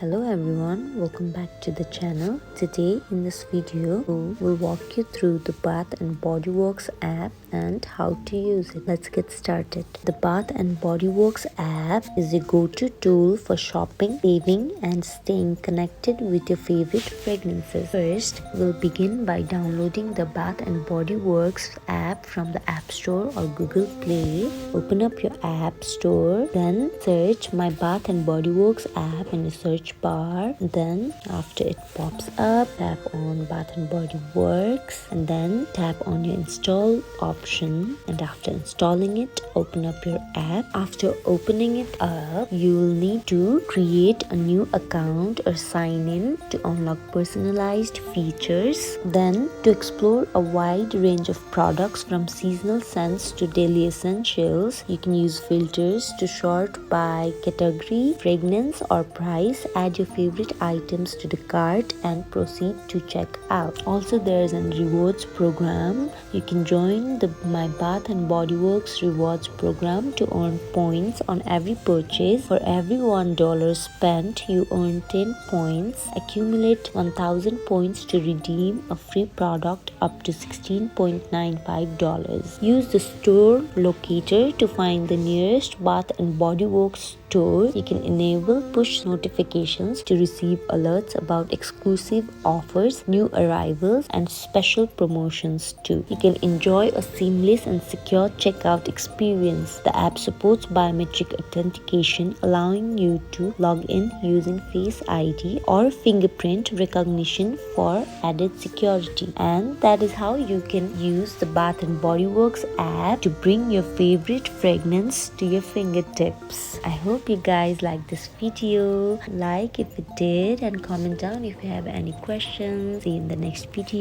Hello everyone, welcome back to the channel. Today in this video, we'll walk you through the Bath and Body Works app and how to use it. Let's get started. The Bath and Body Works app is a go-to tool for shopping, saving and staying connected with your favorite fragrances. First, we'll begin by downloading the Bath and Body Works app from the App Store or Google Play. Open up your app store, then search My Bath and Body Works app in the search bar. Then after it pops up, tap on Bath and Body Works and then tap on your install option, and after installing it, open up your app. After opening it up, you'll need to create a new account or sign in to unlock personalized features. Then to explore a wide range of products from seasonal scents to daily essentials, you can use filters to sort by category, fragrance or price. Add your favorite items to the cart and proceed to check out. Also, there is a rewards program. You can join the My Bath and Body Works rewards program to earn points on every purchase. For every $1 spent, you earn 10 points. Accumulate 1000 points to redeem a free product up to $16.95. Use the store locator to find the nearest Bath and Body Works store. You can enable push notifications to receive alerts about exclusive offers, new arrivals, and special promotions too. You can enjoy a seamless and secure checkout experience. The app supports biometric authentication, allowing you to log in using Face ID or fingerprint recognition for added security. And that is how you can use the Bath and Body Works app to bring your favorite fragrance to your fingertips. I hope you guys like this video. Like if it did and comment down if you have any questions. See you in the next video.